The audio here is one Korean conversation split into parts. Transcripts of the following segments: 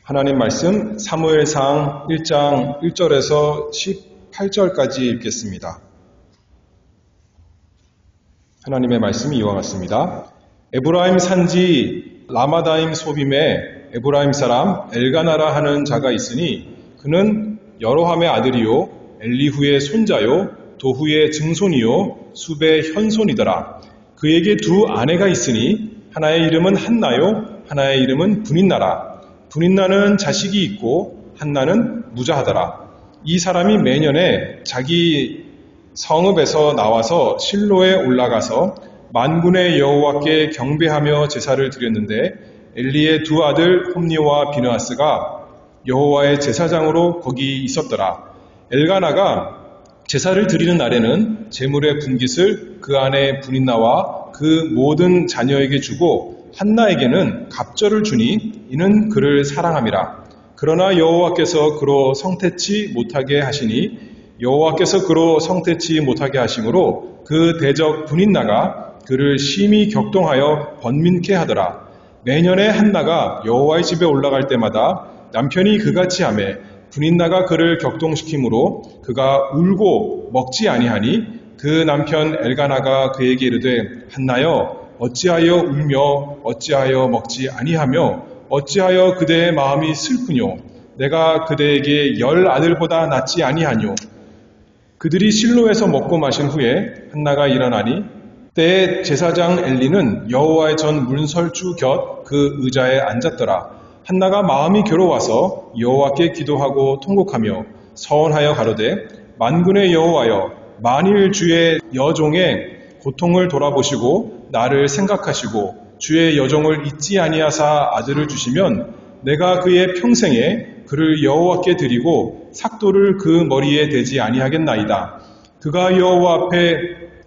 하나님 말씀 사무엘상 1장 1절에서 18절까지 읽겠습니다. 하나님의 말씀이 이와 같습니다. 에브라임 산지 라마다임 소빔에 에브라임 사람 엘가나라 하는 자가 있으니 그는 여로함의 아들이요 엘리후의 손자요 도후의 증손이요 숲의 현손이더라. 그에게 두 아내가 있으니 하나의 이름은 한나요 하나의 이름은 분인나라. 분인나는 자식이 있고 한나는 무자하더라. 이 사람이 매년에 자기 성읍에서 나와서 실로에 올라가서 만군의 여호와께 경배하며 제사를 드렸는데 엘리의 두 아들 홈니와 비느하스가 여호와의 제사장으로 거기 있었더라. 엘가나가 제사를 드리는 날에는 제물의 분깃을 그 아내 분인나와 그 모든 자녀에게 주고 한나에게는 갑절을 주니 이는 그를 사랑함이라. 그러나 여호와께서 그로 성태치 못하게 하시니 여호와께서 그로 성태치 못하게 하심으로 그 대적 분인나가 그를 심히 격동하여 번민케 하더라. 매년에 한나가 여호와의 집에 올라갈 때마다 남편이 그같이 하매 분인나가 그를 격동시키므로 그가 울고 먹지 아니하니 그 남편 엘가나가 그에게 이르되 한나여 어찌하여 울며 어찌하여 먹지 아니하며 어찌하여 그대의 마음이 슬프뇨. 내가 그대에게 10 아들보다 낫지 아니하뇨. 그들이 실로에서 먹고 마신 후에 한나가 일어나니 때에 제사장 엘리는 여호와의 전 문설주 곁 그 의자에 앉았더라. 한나가 마음이 괴로워서 여호와께 기도하고 통곡하며 서원하여 가로되 만군의 여호와여 만일 주의 여종의 고통을 돌아보시고 나를 생각하시고 주의 여종을 잊지 아니하사 아들을 주시면 내가 그의 평생에 그를 여호와께 드리고 삭도를 그 머리에 대지 아니하겠나이다. 그가 여호와 앞에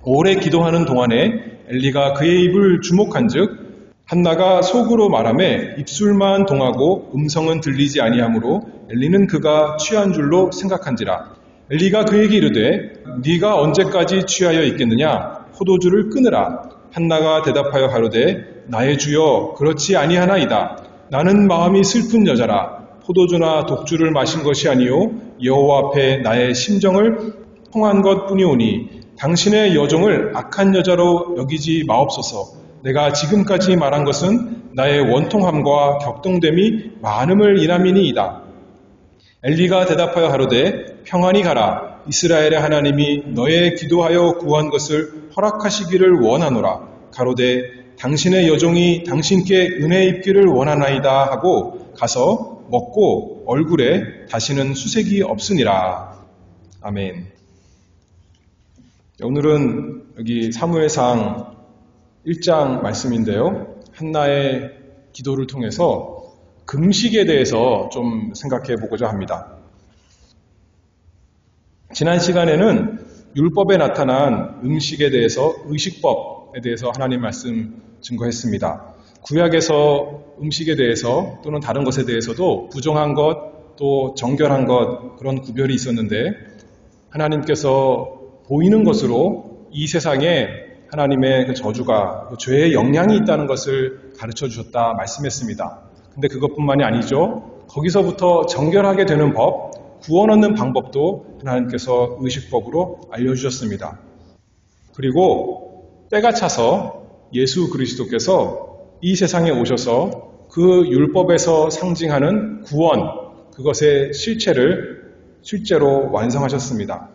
오래 기도하는 동안에 엘리가 그의 입을 주목한즉 한나가 속으로 말하매 입술만 동하고 음성은 들리지 아니하므로 엘리는 그가 취한 줄로 생각한지라. 엘리가 그에게 이르되 네가 언제까지 취하여 있겠느냐? 포도주를 끊으라. 한나가 대답하여 가로되 나의 주여 그렇지 아니하나이다. 나는 마음이 슬픈 여자라. 포도주나 독주를 마신 것이 아니요 여호와 앞에 나의 심정을 통한 것뿐이오니 당신의 여종을 악한 여자로 여기지 마옵소서. 내가 지금까지 말한 것은 나의 원통함과 격동됨이 많음을 인함이니이다. 엘리가 대답하여 가로되 평안히 가라. 이스라엘의 하나님이 너의 기도하여 구한 것을 허락하시기를 원하노라. 가로되 당신의 여종이 당신께 은혜 입기를 원하나이다 하고 가서 먹고 얼굴에 다시는 수색이 없으니라. 아멘. 오늘은 여기 사무엘상 1장 말씀인데요. 한나의 기도를 통해서 금식에 대해서 좀 생각해 보고자 합니다. 지난 시간에는 율법에 나타난 음식에 대해서 의식법에 대해서 하나님 말씀 증거했습니다. 구약에서 음식에 대해서 또는 다른 것에 대해서도 부정한 것, 또 정결한 것 그런 구별이 있었는데 하나님께서 보이는 것으로 이 세상에 하나님의 그 저주가 죄의 영향이 있다는 것을 가르쳐 주셨다 말씀했습니다. 근데 그것뿐만이 아니죠. 거기서부터 정결하게 되는 법, 구원 얻는 방법도 하나님께서 의식법으로 알려주셨습니다. 그리고 때가 차서 예수 그리스도께서 이 세상에 오셔서 그 율법에서 상징하는 구원, 그것의 실체를 실제로 완성하셨습니다.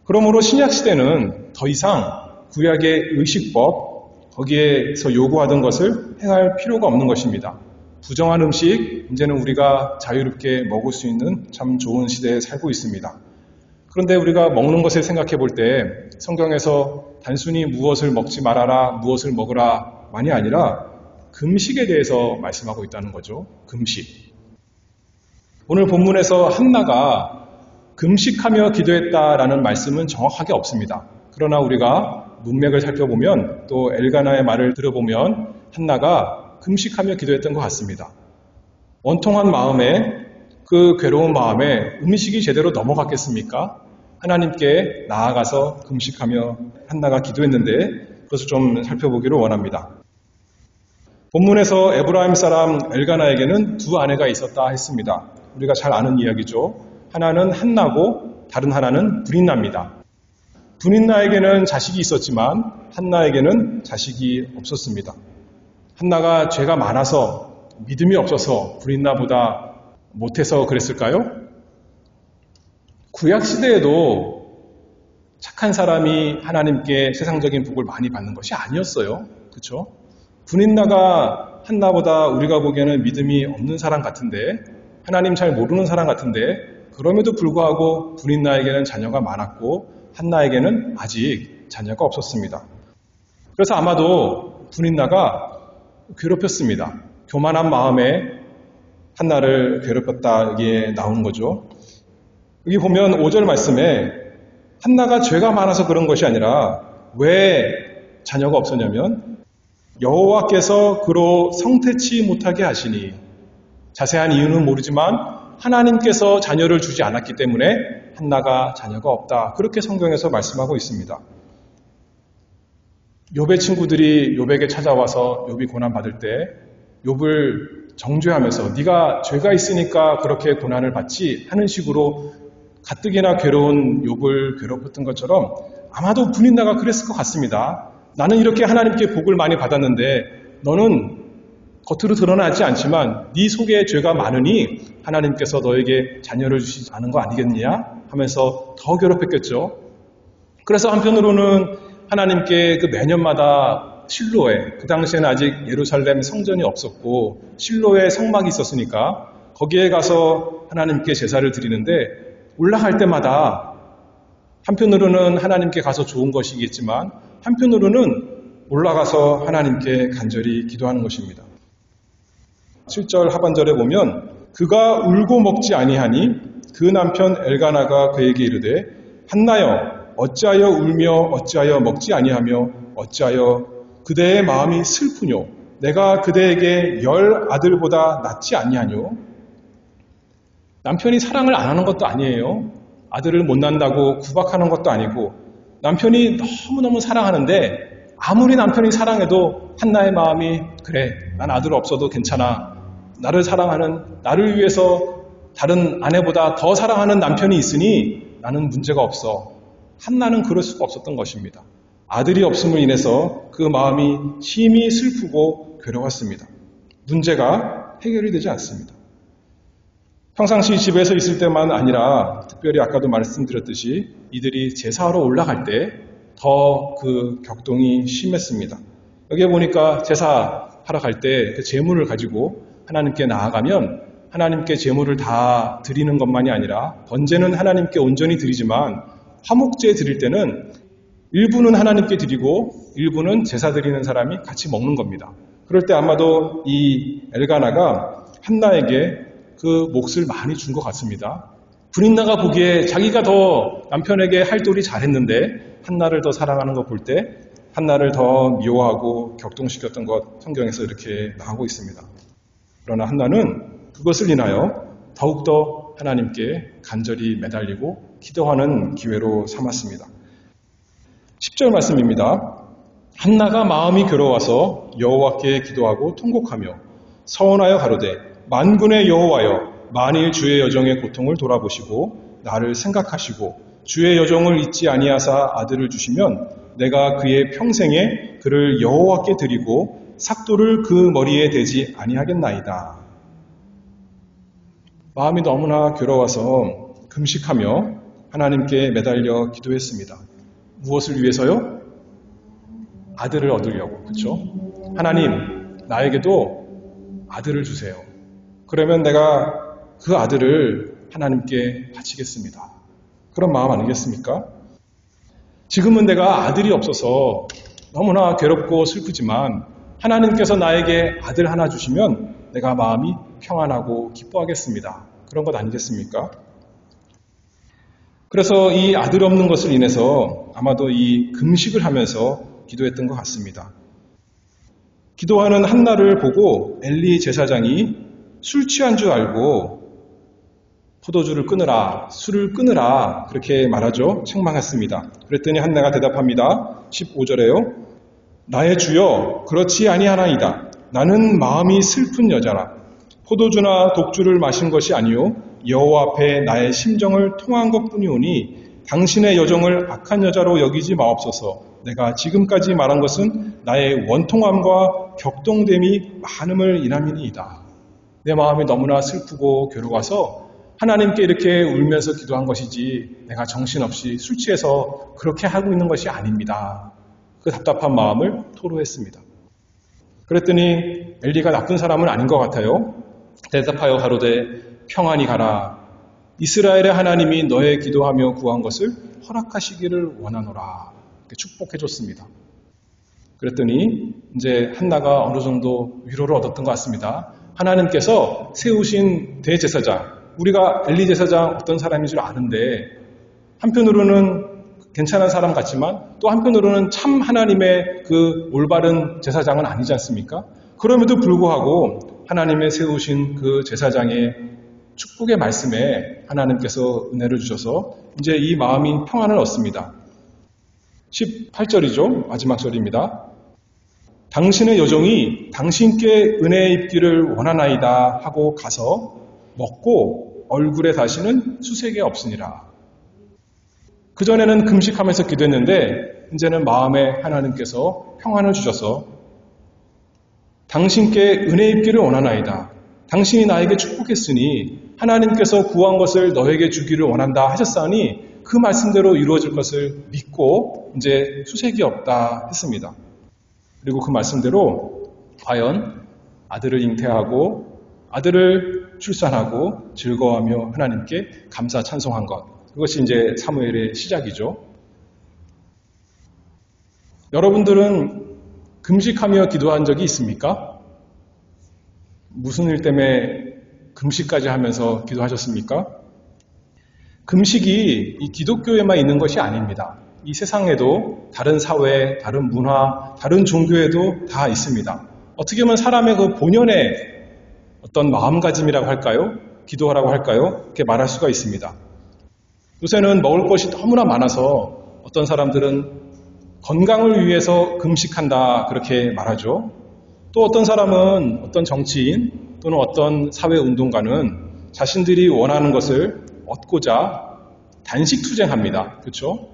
그러므로 신약시대는 더 이상 구약의 의식법, 거기에서 요구하던 것을 행할 필요가 없는 것입니다. 부정한 음식, 이제는 우리가 자유롭게 먹을 수 있는 참 좋은 시대에 살고 있습니다. 그런데 우리가 먹는 것을 생각해 볼 때 성경에서 단순히 무엇을 먹지 말아라, 무엇을 먹으라 만이 아니라 금식에 대해서 말씀하고 있다는 거죠. 금식. 오늘 본문에서 한나가 금식하며 기도했다라는 말씀은 정확하게 없습니다. 그러나 우리가 문맥을 살펴보면 또 엘가나의 말을 들어보면 한나가 금식하며 기도했던 것 같습니다. 원통한 마음에 그 괴로운 마음에 음식이 제대로 넘어갔겠습니까? 하나님께 나아가서 금식하며 한나가 기도했는데 그것을 좀 살펴보기를 원합니다. 본문에서 에브라임 사람 엘가나에게는 두 아내가 있었다 했습니다. 우리가 잘 아는 이야기죠. 하나는 한나고 다른 하나는 브린나입니다. 브린나에게는 자식이 있었지만 한나에게는 자식이 없었습니다. 한나가 죄가 많아서 믿음이 없어서 브린나보다 못해서 그랬을까요? 구약시대에도 착한 사람이 하나님께 세상적인 복을 많이 받는 것이 아니었어요. 그렇죠? 브린나가 한나보다 우리가 보기에는 믿음이 없는 사람 같은데, 하나님 잘 모르는 사람 같은데, 그럼에도 불구하고 브린나에게는 자녀가 많았고 한나에게는 아직 자녀가 없었습니다. 그래서 아마도 브린나가 괴롭혔습니다. 교만한 마음에 한나를 괴롭혔다, 이게 나오는 거죠. 여기 보면 5절 말씀에 한나가 죄가 많아서 그런 것이 아니라 왜 자녀가 없었냐면 여호와께서 그로 성태치 못하게 하시니, 자세한 이유는 모르지만 하나님께서 자녀를 주지 않았기 때문에 한나가 자녀가 없다, 그렇게 성경에서 말씀하고 있습니다. 욥의 친구들이 욥에게 찾아와서 욥이 고난받을 때 욥을 정죄하면서 네가 죄가 있으니까 그렇게 고난을 받지 하는 식으로 가뜩이나 괴로운 욥을 괴롭혔던 것처럼 아마도 브린나가 그랬을 것 같습니다. 나는 이렇게 하나님께 복을 많이 받았는데 너는 겉으로 드러나지 않지만 네 속에 죄가 많으니 하나님께서 너에게 자녀를 주시지 않은 거 아니겠냐 하면서 더 괴롭혔겠죠. 그래서 한편으로는 하나님께 그 매년마다 실로에, 그 당시에는 아직 예루살렘 성전이 없었고 실로에 성막이 있었으니까 거기에 가서 하나님께 제사를 드리는데 올라갈 때마다 한편으로는 하나님께 가서 좋은 것이겠지만 한편으로는 올라가서 하나님께 간절히 기도하는 것입니다. 7절 하반절에 보면 그가 울고 먹지 아니하니 그 남편 엘가나가 그에게 이르되 한나여 어찌하여 울며 어찌하여 먹지 아니하며 어찌하여 그대의 마음이 슬프뇨 내가 그대에게 10 아들보다 낫지 아니하뇨. 남편이 사랑을 안 하는 것도 아니에요. 아들을 못 낳는다고 구박하는 것도 아니고 남편이 너무너무 사랑하는데 아무리 남편이 사랑해도 한나의 마음이 그래 난 아들 없어도 괜찮아. 나를 사랑하는, 나를 위해서 다른 아내보다 더 사랑하는 남편이 있으니 나는 문제가 없어. 한나는 그럴 수가 없었던 것입니다. 아들이 없음을 인해서 그 마음이 심히 슬프고 괴로웠습니다. 문제가 해결이 되지 않습니다. 평상시 집에서 있을 때만 아니라 특별히 아까도 말씀드렸듯이 이들이 제사하러 올라갈 때 더 그 격동이 심했습니다. 여기에 보니까 제사하러 갈 때 그 제물을 가지고 하나님께 나아가면 하나님께 제물을 다 드리는 것만이 아니라 번제는 하나님께 온전히 드리지만 화목제 드릴 때는 일부는 하나님께 드리고 일부는 제사 드리는 사람이 같이 먹는 겁니다. 그럴 때 아마도 이 엘가나가 한나에게 그 몫을 많이 준 것 같습니다. 브린나가 보기에 자기가 더 남편에게 할도리 잘했는데 한나를 더 사랑하는 거 볼 때 한나를 더 미워하고 격동시켰던 것 성경에서 이렇게 나오고 있습니다. 그러나 한나는 그것을 인하여 더욱더 하나님께 간절히 매달리고 기도하는 기회로 삼았습니다. 10절 말씀입니다. 한나가 마음이 괴로워서 여호와께 기도하고 통곡하며 서원하여 가로되 만군의 여호와여 만일 주의 여종의 고통을 돌아보시고 나를 생각하시고 주의 여종을 잊지 아니하사 아들을 주시면 내가 그의 평생에 그를 여호와께 드리고 삭도를 그 머리에 대지 아니하겠나이다. 마음이 너무나 괴로워서 금식하며 하나님께 매달려 기도했습니다. 무엇을 위해서요? 아들을 얻으려고. 그렇죠? 하나님, 나에게도 아들을 주세요. 그러면 내가 그 아들을 하나님께 바치겠습니다. 그런 마음 아니겠습니까? 지금은 내가 아들이 없어서 너무나 괴롭고 슬프지만 하나님께서 나에게 아들 하나 주시면 내가 마음이 평안하고 기뻐하겠습니다. 그런 것 아니겠습니까? 그래서 이 아들 없는 것을 인해서 아마도 이 금식을 하면서 기도했던 것 같습니다. 기도하는 한나를 보고 엘리 제사장이 술 취한 줄 알고 포도주를 끊으라, 술을 끊으라 그렇게 말하죠. 책망했습니다. 그랬더니 한나가 대답합니다. 15절에요. 나의 주여 그렇지 아니하나이다. 나는 마음이 슬픈 여자라. 포도주나 독주를 마신 것이 아니요 여호와 앞에 나의 심정을 통한 것뿐이오니 당신의 여정을 악한 여자로 여기지 마옵소서. 내가 지금까지 말한 것은 나의 원통함과 격동됨이 많음을 인함이니이다. 내 마음이 너무나 슬프고 괴로워서 하나님께 이렇게 울면서 기도한 것이지 내가 정신없이 술 취해서 그렇게 하고 있는 것이 아닙니다. 그 답답한 마음을 토로했습니다. 그랬더니 엘리가 나쁜 사람은 아닌 것 같아요. 대답하여 가로되 평안히 가라. 이스라엘의 하나님이 너의 기도하며 구한 것을 허락하시기를 원하노라. 이렇게 축복해 줬습니다. 그랬더니 이제 한나가 어느 정도 위로를 얻었던 것 같습니다. 하나님께서 세우신 대제사장, 우리가 엘리 제사장 어떤 사람인 줄 아는데 한편으로는 괜찮은 사람 같지만 또 한편으로는 참 하나님의 그 올바른 제사장은 아니지 않습니까? 그럼에도 불구하고 하나님의 세우신 그 제사장의 축복의 말씀에 하나님께서 은혜를 주셔서 이제 이 마음이 평안을 얻습니다. 18절이죠. 마지막 절입니다. 당신의 여종이 당신께 은혜 입기를 원하나이다 하고 가서 먹고 얼굴에 다시는 수색이 없으니라. 그전에는 금식하면서 기도했는데 이제는 마음에 하나님께서 평안을 주셔서 당신께 은혜 입기를 원하나이다. 당신이 나에게 축복했으니 하나님께서 구한 것을 너에게 주기를 원한다 하셨사니 그 말씀대로 이루어질 것을 믿고 이제 수색이 없다 했습니다. 그리고 그 말씀대로 과연 아들을 잉태하고 아들을 출산하고 즐거워하며 하나님께 감사 찬송한 것. 그것이 이제 사무엘의 시작이죠. 여러분들은 금식하며 기도한 적이 있습니까? 무슨 일 때문에 금식까지 하면서 기도하셨습니까? 금식이 이 기독교에만 있는 것이 아닙니다. 이 세상에도 다른 사회, 다른 문화, 다른 종교에도 다 있습니다. 어떻게 보면 사람의 그 본연의 어떤 마음가짐이라고 할까요? 기도하라고 할까요? 이렇게 말할 수가 있습니다. 요새는 먹을 것이 너무나 많아서 어떤 사람들은 건강을 위해서 금식한다 그렇게 말하죠. 또 어떤 사람은 어떤 정치인 또는 어떤 사회운동가는 자신들이 원하는 것을 얻고자 단식 투쟁합니다. 그렇죠?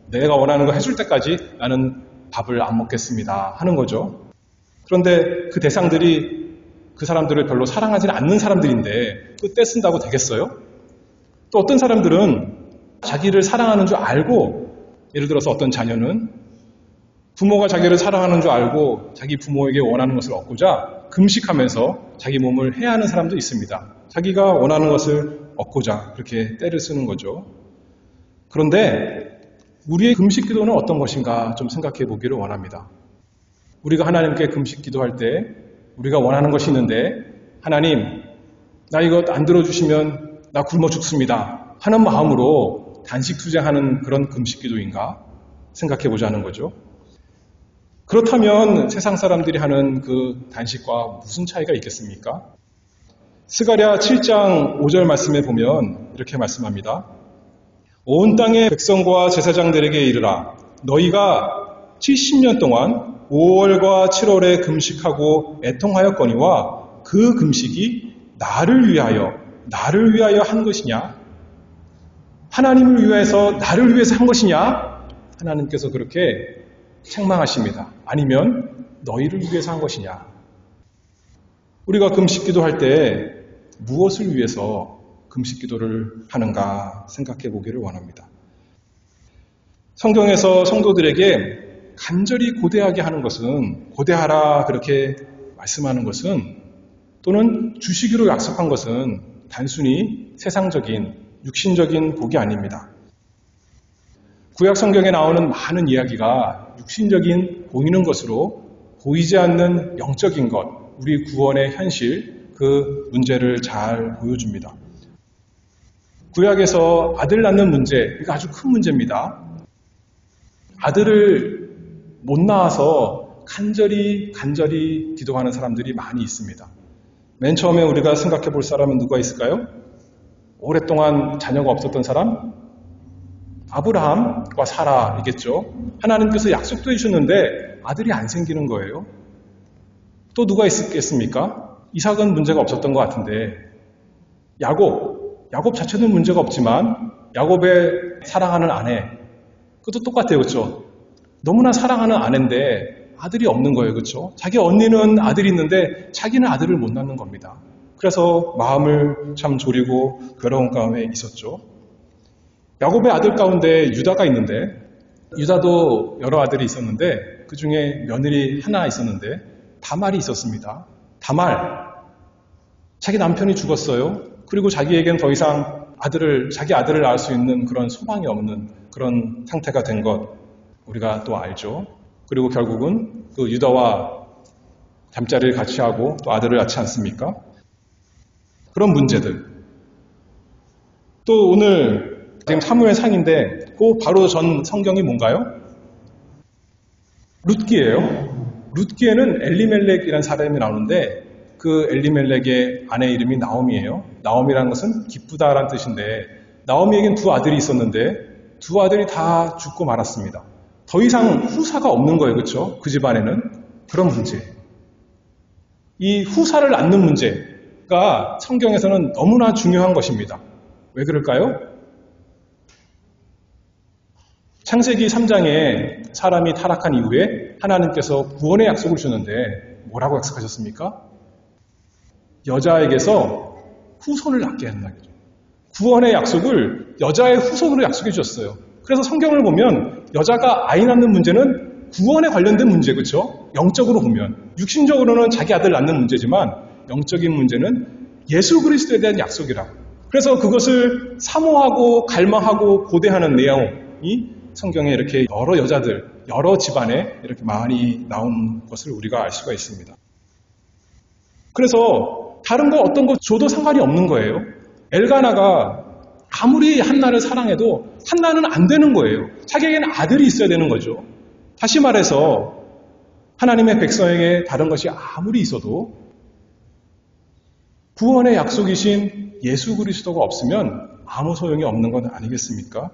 내가 원하는 거 해줄 때까지 나는 밥을 안 먹겠습니다 하는 거죠. 그런데 그 대상들이 그 사람들을 별로 사랑하지는 않는 사람들인데 또 떼쓴다고 되겠어요? 또 어떤 사람들은 자기를 사랑하는 줄 알고, 예를 들어서 어떤 자녀는 부모가 자기를 사랑하는 줄 알고 자기 부모에게 원하는 것을 얻고자 금식하면서 자기 몸을 해하는 사람도 있습니다. 자기가 원하는 것을 얻고자 그렇게 때를 쓰는 거죠. 그런데 우리의 금식 기도는 어떤 것인가 좀 생각해 보기를 원합니다. 우리가 하나님께 금식 기도할 때 우리가 원하는 것이 있는데 하나님, 나 이거 안 들어주시면 나 굶어 죽습니다 하는 마음으로 단식 투쟁하는 그런 금식 기도인가 생각해 보자는 거죠. 그렇다면 세상 사람들이 하는 그 단식과 무슨 차이가 있겠습니까? 스가랴 7장 5절 말씀에 보면 이렇게 말씀합니다. 온 땅의 백성과 제사장들에게 이르라. 너희가 70년 동안 5월과 7월에 금식하고 애통하였거니와 그 금식이 나를 위하여 한 것이냐? 하나님을 위해서 나를 위해서 한 것이냐? 하나님께서 그렇게 책망하십니다. 아니면 너희를 위해서 한 것이냐? 우리가 금식 기도할 때 무엇을 위해서 금식 기도를 하는가 생각해 보기를 원합니다. 성경에서 성도들에게 간절히 고대하게 하는 것은, 고대하라 그렇게 말씀하는 것은, 또는 주시기로 약속한 것은 단순히 세상적인 육신적인 복이 아닙니다. 구약 성경에 나오는 많은 이야기가 육신적인 보이는 것으로 보이지 않는 영적인 것, 우리 구원의 현실, 그 문제를 잘 보여줍니다. 구약에서 아들 낳는 문제, 이거 아주 큰 문제입니다. 아들을 못 낳아서 간절히 기도하는 사람들이 많이 있습니다. 맨 처음에 우리가 생각해 볼 사람은 누가 있을까요? 오랫동안 자녀가 없었던 사람? 아브라함과 사라이겠죠. 하나님께서 약속도 해주셨는데 아들이 안 생기는 거예요. 또 누가 있겠습니까? 이삭은 문제가 없었던 것 같은데 야곱 자체는 문제가 없지만 야곱의 사랑하는 아내, 그것도 똑같아요. 그렇죠? 너무나 사랑하는 아내인데 아들이 없는 거예요. 그렇죠? 자기 언니는 아들이 있는데 자기는 아들을 못 낳는 겁니다. 그래서 마음을 참 졸이고 괴로운 가운데 있었죠. 야곱의 아들 가운데 유다가 있는데 유다도 여러 아들이 있었는데 그 중에 며느리 하나 있었는데 다말이 있었습니다. 다말, 자기 남편이 죽었어요. 그리고 자기에겐 더 이상 자기 아들을 낳을 수 있는 그런 소망이 없는 그런 상태가 된 것 우리가 또 알죠. 그리고 결국은 또 유다와 잠자리를 같이 하고 또 아들을 낳지 않습니까? 그런 문제들. 또 오늘 지금 사무엘 상인데 그 바로 전 성경이 뭔가요? 룻기예요. 룻기에는 엘리멜렉이라는 사람이 나오는데 그 엘리멜렉의 아내 이름이 나오미예요. 나오미라는 것은 기쁘다라는 뜻인데 나오미에겐 두 아들이 있었는데 두 아들이 다 죽고 말았습니다. 더 이상 후사가 없는 거예요. 그렇죠? 그 집안에는 그런 문제. 이 후사를 낳는 문제가 성경에서는 너무나 중요한 것입니다. 왜 그럴까요? 창세기 3장에 사람이 타락한 이후에 하나님께서 구원의 약속을 주는데 뭐라고 약속하셨습니까? 여자에게서 후손을 낳게 한다는 거죠. 구원의 약속을 여자의 후손으로 약속해 주셨어요. 그래서 성경을 보면 여자가 아이 낳는 문제는 구원에 관련된 문제, 그렇죠? 영적으로 보면. 육신적으로는 자기 아들 낳는 문제지만 영적인 문제는 예수 그리스도에 대한 약속이라. 그래서 그것을 사모하고 갈망하고 고대하는 내용이 성경에 이렇게 여러 여자들, 여러 집안에 이렇게 많이 나온 것을 우리가 알 수가 있습니다. 그래서 다른 거 어떤 거 줘도 상관이 없는 거예요. 엘가나가 아무리 한나를 사랑해도 한나는 안 되는 거예요. 자기에게는 아들이 있어야 되는 거죠. 다시 말해서 하나님의 백성에게 다른 것이 아무리 있어도 구원의 약속이신 예수 그리스도가 없으면 아무 소용이 없는 건 아니겠습니까?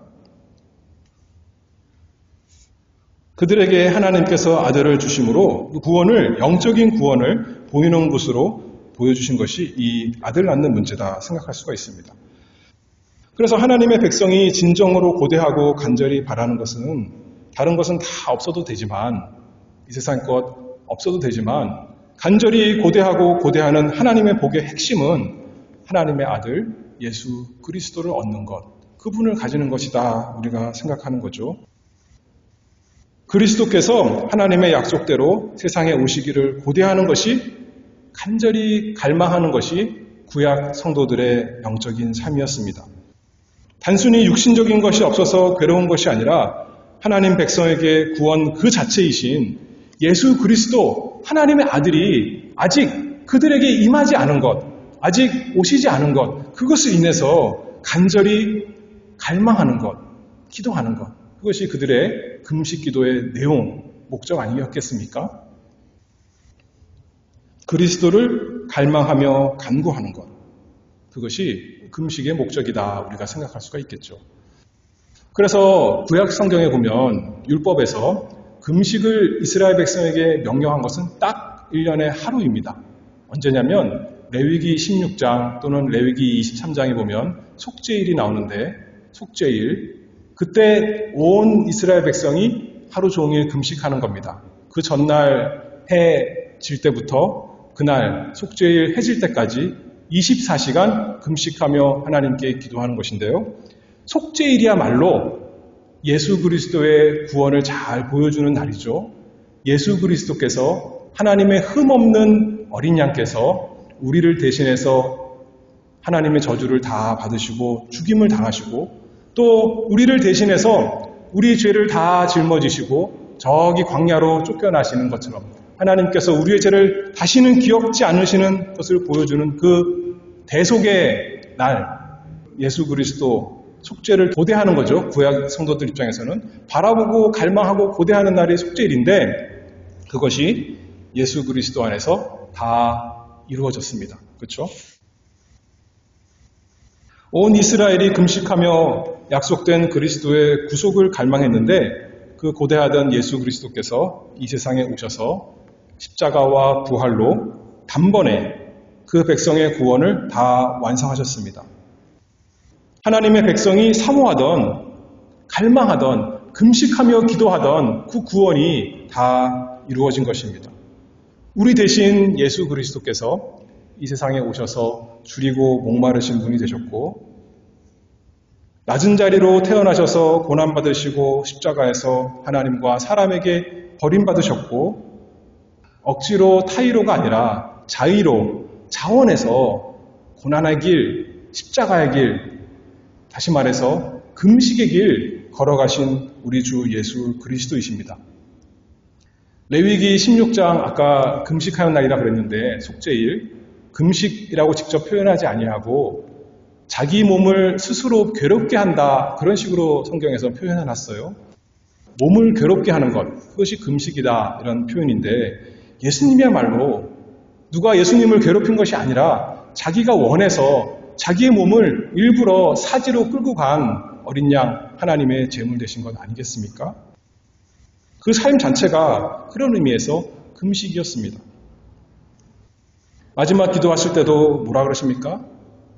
그들에게 하나님께서 아들을 주심으로 구원을, 영적인 구원을 보이는 것으로 보여주신 것이 이 아들 낳는 문제다 생각할 수가 있습니다. 그래서 하나님의 백성이 진정으로 고대하고 간절히 바라는 것은 다른 것은 다 없어도 되지만 이 세상 것 없어도 되지만 간절히 고대하고 고대하는 하나님의 복의 핵심은 하나님의 아들 예수 그리스도를 얻는 것, 그분을 가지는 것이다 우리가 생각하는 거죠. 그리스도께서 하나님의 약속대로 세상에 오시기를 고대하는 것이 간절히 갈망하는 것이 구약 성도들의 영적인 삶이었습니다. 단순히 육신적인 것이 없어서 괴로운 것이 아니라 하나님 백성에게 구원 그 자체이신 예수 그리스도 하나님의 아들이 아직 그들에게 임하지 않은 것, 아직 오시지 않은 것, 그것을 인해서 간절히 갈망하는 것, 기도하는 것, 그것이 그들의 금식 기도의 내용, 목적 아니었겠습니까? 그리스도를 갈망하며 간구하는 것, 그것이 금식의 목적이다 우리가 생각할 수가 있겠죠. 그래서 구약 성경에 보면 율법에서 금식을 이스라엘 백성에게 명령한 것은 딱 1년에 하루입니다. 언제냐면 레위기 16장 또는 레위기 23장에 보면 속죄일이 나오는데 속죄일, 그때 온 이스라엘 백성이 하루 종일 금식하는 겁니다. 그 전날 해 질 때부터 그날 속죄일 해질 때까지 24시간 금식하며 하나님께 기도하는 것인데요. 속죄일이야말로 예수 그리스도의 구원을 잘 보여주는 날이죠. 예수 그리스도께서 하나님의 흠없는 어린 양께서 우리를 대신해서 하나님의 저주를 다 받으시고 죽임을 당하시고 또 우리를 대신해서 우리 죄를 다 짊어지시고 저기 광야로 쫓겨나시는 것처럼 하나님께서 우리의 죄를 다시는 기억지 않으시는 것을 보여주는 그 대속의 날, 예수 그리스도 속죄를 고대하는 거죠. 구약 성도들 입장에서는 바라보고 갈망하고 고대하는 날이 속죄일인데 그것이 예수 그리스도 안에서 다 이루어졌습니다. 그렇죠? 온 이스라엘이 금식하며 약속된 그리스도의 구속을 갈망했는데 그 고대하던 예수 그리스도께서 이 세상에 오셔서 십자가와 부활로 단번에 그 백성의 구원을 다 완성하셨습니다. 하나님의 백성이 사모하던, 갈망하던, 금식하며 기도하던 그 구원이 다 이루어진 것입니다. 우리 대신 예수 그리스도께서 이 세상에 오셔서 줄이고 목마르신 분이 되셨고, 낮은 자리로 태어나셔서 고난받으시고 십자가에서 하나님과 사람에게 버림받으셨고, 억지로 타의로가 아니라 자의로, 자원해서 고난의 길, 십자가의 길, 다시 말해서 금식의 길 걸어가신 우리 주 예수 그리스도이십니다. 레위기 16장 아까 금식하는 날이라 그랬는데 속죄일, 금식이라고 직접 표현하지 아니하고 자기 몸을 스스로 괴롭게 한다, 그런 식으로 성경에서 표현해놨어요. 몸을 괴롭게 하는 것, 그것이 금식이다, 이런 표현인데, 예수님이야말로 누가 예수님을 괴롭힌 것이 아니라 자기가 원해서 자기의 몸을 일부러 사지로 끌고 간 어린 양 하나님의 제물 되신 것 아니겠습니까? 그 삶 자체가 그런 의미에서 금식이었습니다. 마지막 기도하실 때도 뭐라 그러십니까?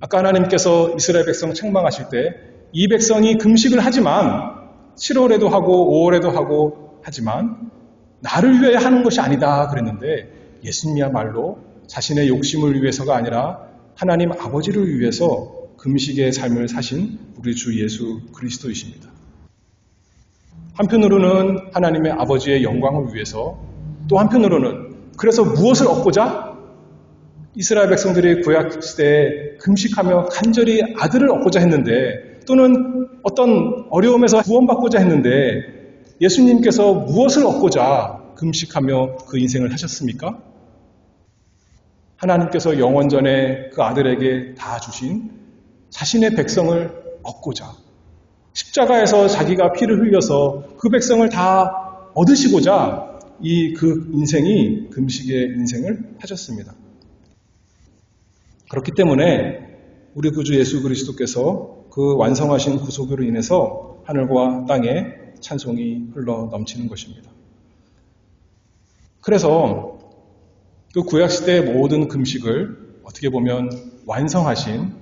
아까 하나님께서 이스라엘 백성 책망하실 때 이 백성이 금식을 하지만 7월에도 하고 5월에도 하고 하지만 나를 위해 하는 것이 아니다 그랬는데, 예수님이야말로 자신의 욕심을 위해서가 아니라 하나님 아버지를 위해서 금식의 삶을 사신 우리 주 예수 그리스도이십니다. 한편으로는 하나님의 아버지의 영광을 위해서, 또 한편으로는 그래서 무엇을 얻고자? 이스라엘 백성들이 구약 시대에 금식하며 간절히 아들을 얻고자 했는데, 또는 어떤 어려움에서 구원받고자 했는데, 예수님께서 무엇을 얻고자 금식하며 그 인생을 하셨습니까? 하나님께서 영원전에 그 아들에게 다 주신 자신의 백성을 얻고자, 십자가에서 자기가 피를 흘려서 그 백성을 다 얻으시고자 그 인생이 금식의 인생을 하셨습니다. 그렇기 때문에 우리 구주 예수 그리스도께서 그 완성하신 구속으로 인해서 하늘과 땅에 찬송이 흘러 넘치는 것입니다. 그래서 그 구약시대의 모든 금식을 어떻게 보면 완성하신,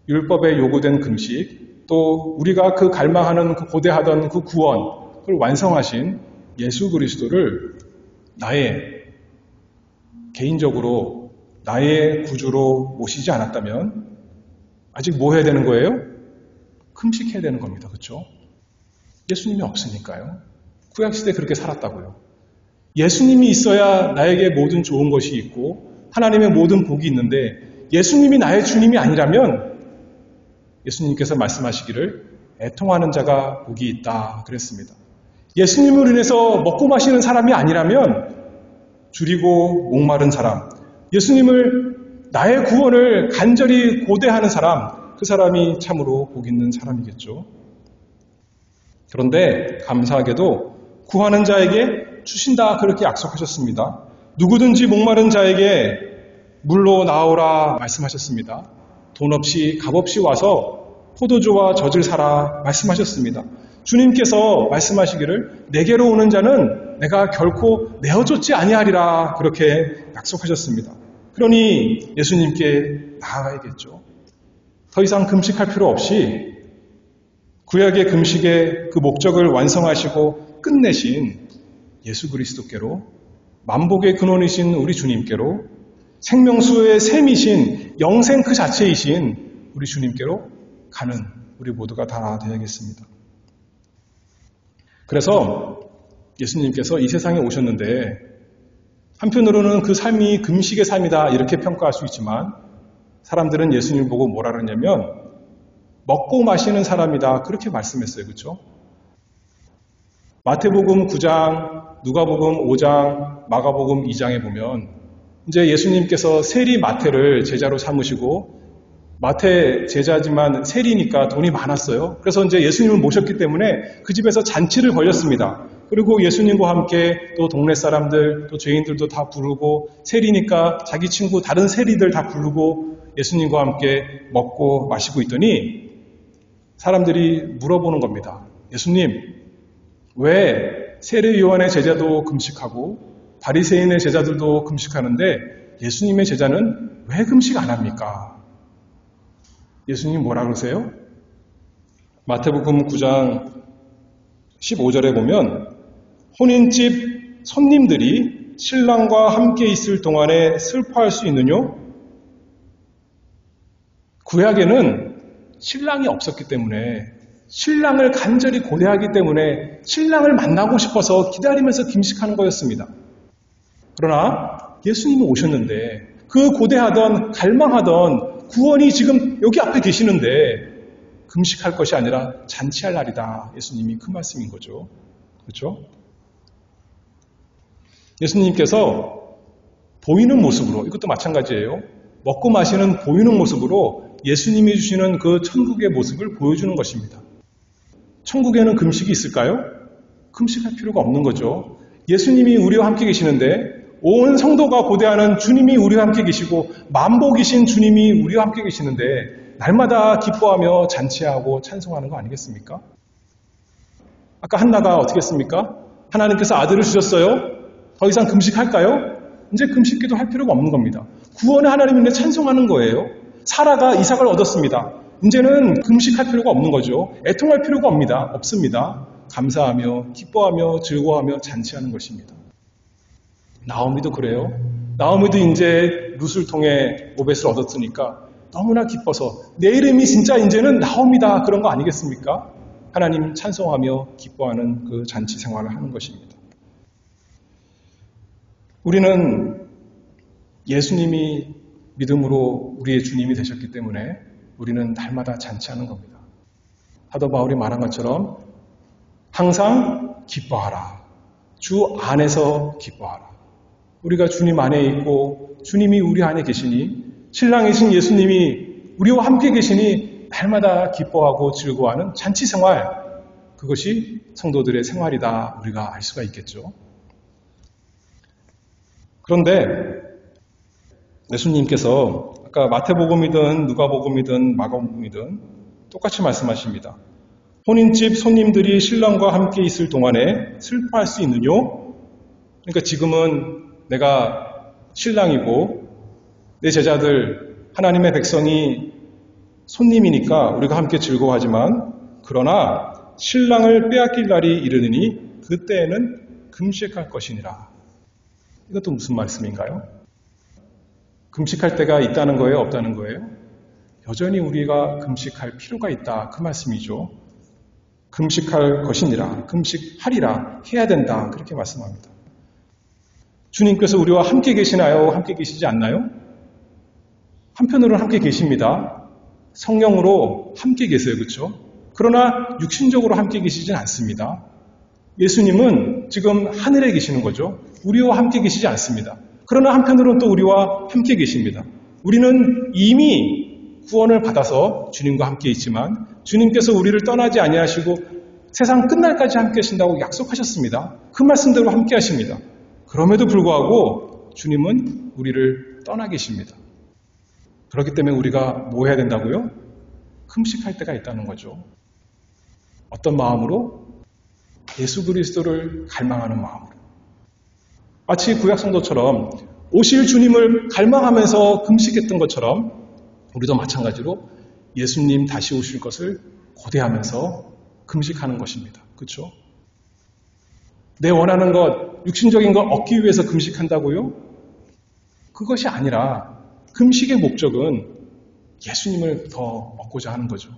율법에 요구된 금식, 또 우리가 그 갈망하는, 그 고대하던 그 구원, 그걸 완성하신 예수 그리스도를 나의 개인적으로 나의 구주로 모시지 않았다면 아직 뭐 해야 되는 거예요? 금식해야 되는 겁니다. 그렇죠? 예수님이 없으니까요. 구약시대에 그렇게 살았다고요. 예수님이 있어야 나에게 모든 좋은 것이 있고 하나님의 모든 복이 있는데, 예수님이 나의 주님이 아니라면 예수님께서 말씀하시기를 애통하는 자가 복이 있다 그랬습니다. 예수님으로 인해서 먹고 마시는 사람이 아니라면 줄이고 목마른 사람, 예수님을, 나의 구원을 간절히 고대하는 사람, 그 사람이 참으로 복 있는 사람이겠죠. 그런데 감사하게도 구하는 자에게 주신다 그렇게 약속하셨습니다. 누구든지 목마른 자에게 물로 나오라 말씀하셨습니다. 돈 없이 값 없이 와서 포도주와 젖을 사라 말씀하셨습니다. 주님께서 말씀하시기를 내게로 오는 자는 내가 결코 내어쫓지 아니하리라 그렇게 약속하셨습니다. 그러니 예수님께 나아가야겠죠. 더 이상 금식할 필요 없이 구약의 금식의 그 목적을 완성하시고 끝내신 예수 그리스도께로, 만복의 근원이신 우리 주님께로, 생명수의 샘이신 영생 그 자체이신 우리 주님께로 가는 우리 모두가 다 되야겠습니다. 그래서 예수님께서 이 세상에 오셨는데, 한편으로는 그 삶이 금식의 삶이다 이렇게 평가할 수 있지만, 사람들은 예수님을 보고 뭐라 그러냐면 먹고 마시는 사람이다 그렇게 말씀했어요. 그렇죠? 마태복음 9장, 누가복음 5장, 마가복음 2장에 보면 이제 예수님께서 세리 마태를 제자로 삼으시고, 마태 제자지만 세리니까 돈이 많았어요. 그래서 이제 예수님을 모셨기 때문에 그 집에서 잔치를 벌였습니다. 그리고 예수님과 함께 또 동네 사람들, 또 죄인들도 다 부르고, 세리니까 자기 친구 다른 세리들 다 부르고 예수님과 함께 먹고 마시고 있더니 사람들이 물어보는 겁니다. 예수님, 왜 세례요한의 제자도 금식하고 바리새인의 제자들도 금식하는데 예수님의 제자는 왜 금식 안 합니까? 예수님 뭐라 그러세요? 마태복음 9장 15절에 보면 혼인집 손님들이 신랑과 함께 있을 동안에 슬퍼할 수 있느뇨? 구약에는 신랑이 없었기 때문에 신랑을 간절히 고대하기 때문에 신랑을 만나고 싶어서 기다리면서 금식하는 거였습니다. 그러나 예수님이 오셨는데 그 고대하던 갈망하던 구원이 지금 여기 앞에 계시는데 금식할 것이 아니라 잔치할 날이다. 예수님이 그 말씀인 거죠. 그렇죠? 예수님께서 보이는 모습으로, 이것도 마찬가지예요. 먹고 마시는 보이는 모습으로 예수님이 주시는 그 천국의 모습을 보여주는 것입니다. 천국에는 금식이 있을까요? 금식할 필요가 없는 거죠. 예수님이 우리와 함께 계시는데 온 성도가 고대하는 주님이 우리와 함께 계시고 만복이신 주님이 우리와 함께 계시는데 날마다 기뻐하며 잔치하고 찬송하는 거 아니겠습니까? 아까 한나가 어떻게 했습니까? 하나님께서 아들을 주셨어요? 더 이상 금식할까요? 이제 금식기도 할 필요가 없는 겁니다. 구원의 하나님인데 찬송하는 거예요. 사라가 이삭을 얻었습니다. 이제는 금식할 필요가 없는 거죠. 애통할 필요가 없습니다. 감사하며 기뻐하며 즐거워하며 잔치하는 것입니다. 나오미도 그래요. 나오미도 이제 룻을 통해 오벳을 얻었으니까 너무나 기뻐서 내 이름이 진짜 이제는 나옵니다. 그런 거 아니겠습니까? 하나님 찬송하며 기뻐하는 그 잔치 생활을 하는 것입니다. 우리는 예수님이 믿음으로 우리의 주님이 되셨기 때문에 우리는 날마다 잔치하는 겁니다. 사도 바울이 말한 것처럼 항상 기뻐하라. 주 안에서 기뻐하라. 우리가 주님 안에 있고 주님이 우리 안에 계시니 신랑이신 예수님이 우리와 함께 계시니 날마다 기뻐하고 즐거워하는 잔치 생활, 그것이 성도들의 생활이다 우리가 알 수가 있겠죠. 그런데 예수님께서 아까 마태복음이든 누가복음이든 마가복음이든 똑같이 말씀하십니다. 혼인집 손님들이 신랑과 함께 있을 동안에 슬퍼할 수 있느뇨? 그러니까 지금은 내가 신랑이고 내 제자들 하나님의 백성이 손님이니까 우리가 함께 즐거워하지만 그러나 신랑을 빼앗길 날이 이르느니 그때에는 금식할 것이니라. 이것도 무슨 말씀인가요? 금식할 때가 있다는 거예요? 없다는 거예요? 여전히 우리가 금식할 필요가 있다. 그 말씀이죠. 금식할 것이니라. 금식하리라. 해야 된다. 그렇게 말씀합니다. 주님께서 우리와 함께 계시나요? 함께 계시지 않나요? 한편으로는 함께 계십니다. 성령으로 함께 계세요. 그렇죠? 그러나 육신적으로 함께 계시진 않습니다. 예수님은 지금 하늘에 계시는 거죠. 우리와 함께 계시지 않습니다. 그러나 한편으로는 또 우리와 함께 계십니다. 우리는 이미 구원을 받아서 주님과 함께 있지만 주님께서 우리를 떠나지 아니하시고 세상 끝날까지 함께 하신다고 약속하셨습니다. 그 말씀대로 함께 하십니다. 그럼에도 불구하고 주님은 우리를 떠나 계십니다. 그렇기 때문에 우리가 뭐 해야 된다고요? 금식할 때가 있다는 거죠. 어떤 마음으로? 예수 그리스도를 갈망하는 마음으로. 마치 구약 성도처럼 오실 주님을 갈망하면서 금식했던 것처럼 우리도 마찬가지로 예수님 다시 오실 것을 고대하면서 금식하는 것입니다. 그렇죠? 내 원하는 것, 육신적인 것 얻기 위해서 금식한다고요? 그것이 아니라 금식의 목적은 예수님을 더 얻고자 하는 거죠.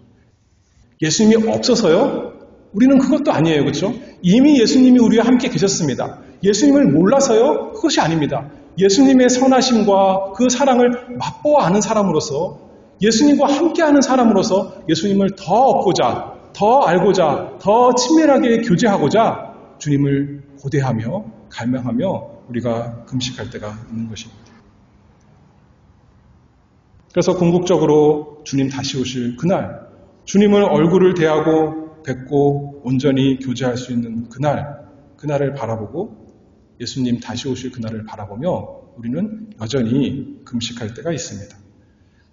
예수님이 없어서요? 우리는 그것도 아니에요. 그렇죠? 이미 예수님이 우리와 함께 계셨습니다. 예수님을 몰라서요? 그것이 아닙니다. 예수님의 선하심과 그 사랑을 맛보아 아는 사람으로서 예수님과 함께하는 사람으로서 예수님을 더 얻고자, 더 알고자, 더 친밀하게 교제하고자 주님을 고대하며 갈망하며 우리가 금식할 때가 있는 것입니다. 그래서 궁극적으로 주님 다시 오실 그날, 주님을 얼굴을 대하고 뵙고 온전히 교제할 수 있는 그날을 바라보고 예수님 다시 오실 그날을 바라보며 우리는 여전히 금식할 때가 있습니다.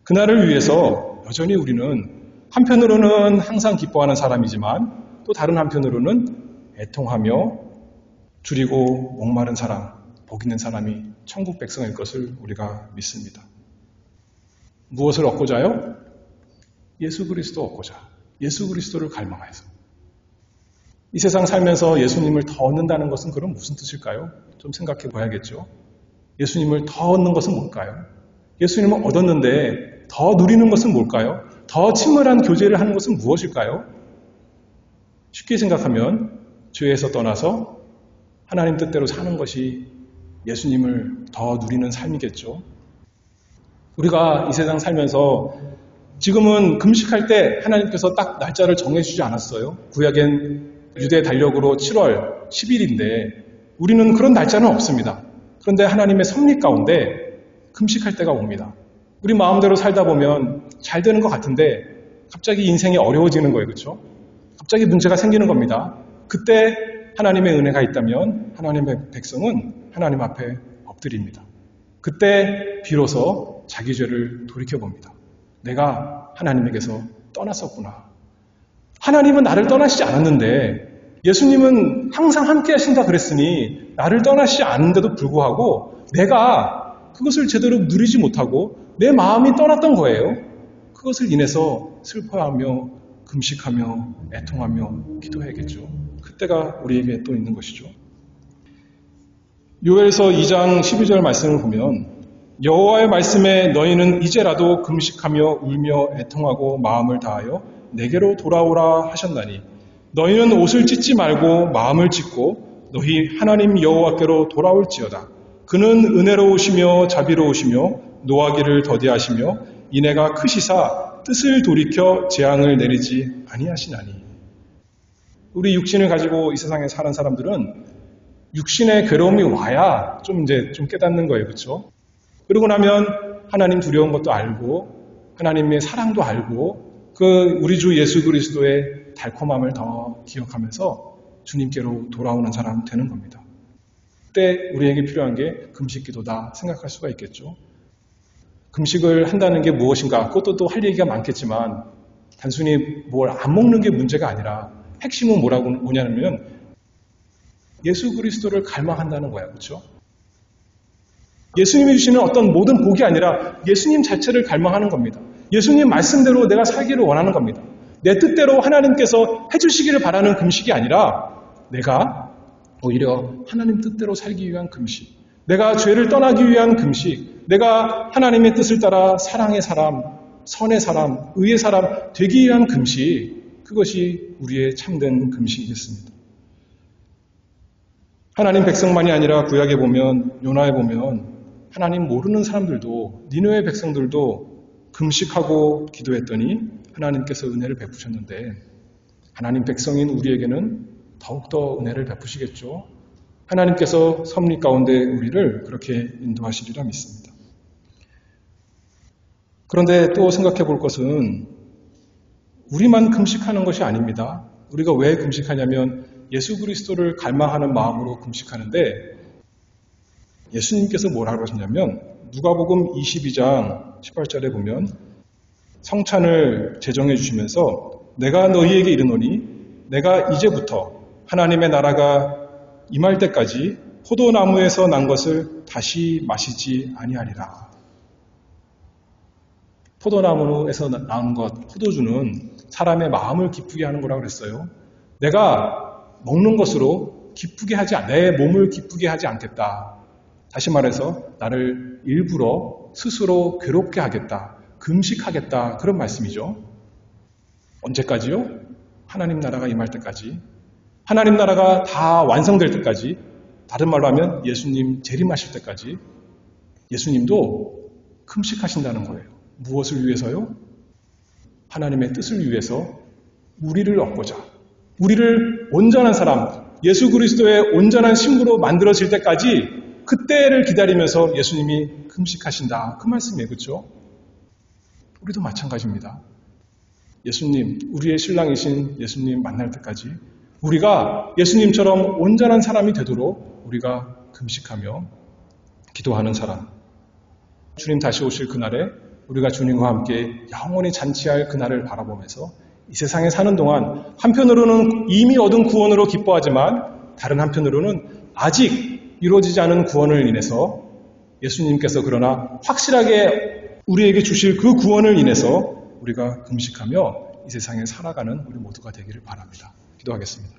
그날을 위해서 여전히 우리는 한편으로는 항상 기뻐하는 사람이지만 또 다른 한편으로는 애통하며 줄이고 목마른 사람, 복 있는 사람이 천국 백성일 것을 우리가 믿습니다. 무엇을 얻고자요? 예수 그리스도 얻고자. 예수 그리스도를 갈망해서. 이 세상 살면서 예수님을 더 얻는다는 것은 그럼 무슨 뜻일까요? 좀 생각해 봐야겠죠. 예수님을 더 얻는 것은 뭘까요? 예수님을 얻었는데 더 누리는 것은 뭘까요? 더 친밀한 교제를 하는 것은 무엇일까요? 쉽게 생각하면 죄에서 떠나서 하나님 뜻대로 사는 것이 예수님을 더 누리는 삶이겠죠. 우리가 이 세상 살면서 지금은 금식할 때 하나님께서 딱 날짜를 정해주지 않았어요. 구약엔 유대 달력으로 7월 10일인데 우리는 그런 날짜는 없습니다. 그런데 하나님의 섭리 가운데 금식할 때가 옵니다. 우리 마음대로 살다 보면 잘 되는 것 같은데 갑자기 인생이 어려워지는 거예요. 그렇죠? 갑자기 문제가 생기는 겁니다. 그때 하나님의 은혜가 있다면 하나님의 백성은 하나님 앞에 엎드립니다. 그때 비로소 자기 죄를 돌이켜봅니다. 내가 하나님에게서 떠났었구나. 하나님은 나를 떠나시지 않았는데 예수님은 항상 함께 하신다 그랬으니 나를 떠나시지 않는데도 불구하고 내가 그것을 제대로 누리지 못하고 내 마음이 떠났던 거예요. 그것을 인해서 슬퍼하며 금식하며 애통하며 기도해야겠죠. 그때가 우리에게 또 있는 것이죠. 요엘서 2장 12절 말씀을 보면 여호와의 말씀에 너희는 이제라도 금식하며 울며 애통하고 마음을 다하여 내게로 돌아오라 하셨나니 너희는 옷을 찢지 말고 마음을 찢고 너희 하나님 여호와께로 돌아올지어다. 그는 은혜로우시며 자비로우시며 노하기를 더디하시며 인애가 크시사 뜻을 돌이켜 재앙을 내리지 아니하시나니. 우리 육신을 가지고 이 세상에 사는 사람들은 육신의 괴로움이 와야 좀 깨닫는 거예요. 그렇죠? 그러고 나면 하나님 두려운 것도 알고 하나님의 사랑도 알고 우리 주 예수 그리스도의 달콤함을 더 기억하면서 주님께로 돌아오는 사람 되는 겁니다. 그때 우리에게 필요한 게 금식기도다 생각할 수가 있겠죠. 금식을 한다는 게 무엇인가? 그것도 또 할 얘기가 많겠지만 단순히 뭘 안 먹는 게 문제가 아니라 핵심은 뭐냐면 예수 그리스도를 갈망한다는 거야. 그렇죠? 예수님이 주시는 어떤 모든 복이 아니라 예수님 자체를 갈망하는 겁니다. 예수님 말씀대로 내가 살기를 원하는 겁니다. 내 뜻대로 하나님께서 해주시기를 바라는 금식이 아니라 내가 오히려 하나님 뜻대로 살기 위한 금식, 내가 죄를 떠나기 위한 금식, 내가 하나님의 뜻을 따라 사랑의 사람, 선의 사람, 의의 사람 되기 위한 금식, 그것이 우리의 참된 금식이겠습니다. 하나님 백성만이 아니라 구약에 보면, 요나에 보면 하나님 모르는 사람들도, 니느웨 백성들도 금식하고 기도했더니 하나님께서 은혜를 베푸셨는데 하나님 백성인 우리에게는 더욱더 은혜를 베푸시겠죠. 하나님께서 섭리 가운데 우리를 그렇게 인도하시리라 믿습니다. 그런데 또 생각해 볼 것은 우리만 금식하는 것이 아닙니다. 우리가 왜 금식하냐면 예수 그리스도를 갈망하는 마음으로 금식하는데 예수님께서 뭐라고 하셨냐면 누가복음 22장 18절에 보면 성찬을 제정해 주시면서 내가 너희에게 이르노니 내가 이제부터 하나님의 나라가 임할 때까지 포도나무에서 난 것을 다시 마시지 아니하리라. 포도나무에서 난 것, 포도주는 사람의 마음을 기쁘게 하는 거라고 그랬어요. 내가 먹는 것으로 기쁘게 내 몸을 기쁘게 하지 않겠다. 다시 말해서 나를 일부러 스스로 괴롭게 하겠다. 금식하겠다. 그런 말씀이죠. 언제까지요? 하나님 나라가 임할 때까지. 하나님 나라가 다 완성될 때까지. 다른 말로 하면 예수님 재림하실 때까지. 예수님도 금식하신다는 거예요. 무엇을 위해서요? 하나님의 뜻을 위해서 우리를 얻고자. 우리를 온전한 사람, 예수 그리스도의 온전한 신부로 만들어질 때까지 그때를 기다리면서 예수님이 금식하신다. 그 말씀이에요. 그렇죠? 우리도 마찬가지입니다. 예수님, 우리의 신랑이신 예수님 만날 때까지 우리가 예수님처럼 온전한 사람이 되도록 우리가 금식하며 기도하는 사람. 주님 다시 오실 그날에 우리가 주님과 함께 영원히 잔치할 그날을 바라보면서 이 세상에 사는 동안 한편으로는 이미 얻은 구원으로 기뻐하지만 다른 한편으로는 아직 이루어지지 않은 구원을 인해서 예수님께서 그러나 확실하게 우리에게 주실 그 구원을 인해서 우리가 금식하며 이 세상에 살아가는 우리 모두가 되기를 바랍니다. 기도하겠습니다.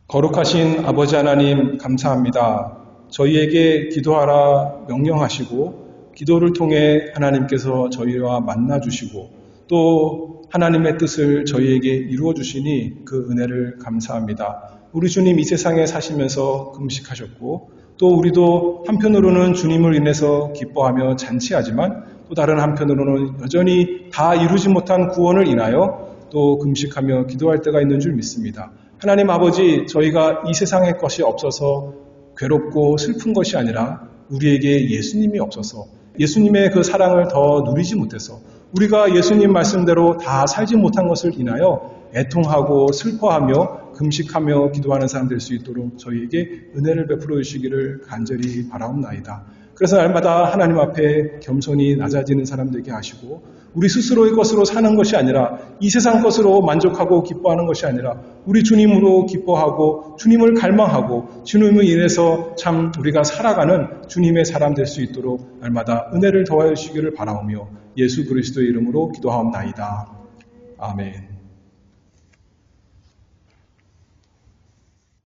거룩하신 아버지 하나님 감사합니다. 저희에게 기도하라 명령하시고 기도를 통해 하나님께서 저희와 만나주시고 또 하나님의 뜻을 저희에게 이루어 주시니 그 은혜를 감사합니다. 우리 주님 이 세상에 사시면서 금식하셨고 또 우리도 한편으로는 주님을 인해서 기뻐하며 잔치하지만 또 다른 한편으로는 여전히 다 이루지 못한 구원을 인하여 또 금식하며 기도할 때가 있는 줄 믿습니다. 하나님 아버지, 저희가 이 세상의 것이 없어서 괴롭고 슬픈 것이 아니라 우리에게 예수님이 없어서 예수님의 그 사랑을 더 누리지 못해서 우리가 예수님 말씀대로 다 살지 못한 것을 인하여 애통하고 슬퍼하며 금식하며 기도하는 사람 될 수 있도록 저희에게 은혜를 베풀어 주시기를 간절히 바라옵나이다. 그래서 날마다 하나님 앞에 겸손히 낮아지는 사람 되게 하시고 우리 스스로의 것으로 사는 것이 아니라 이 세상 것으로 만족하고 기뻐하는 것이 아니라 우리 주님으로 기뻐하고 주님을 갈망하고 주님을 인해서 참 우리가 살아가는 주님의 사람 될 수 있도록 날마다 은혜를 더하여 주시기를 바라오며 예수 그리스도의 이름으로 기도하옵나이다. 아멘.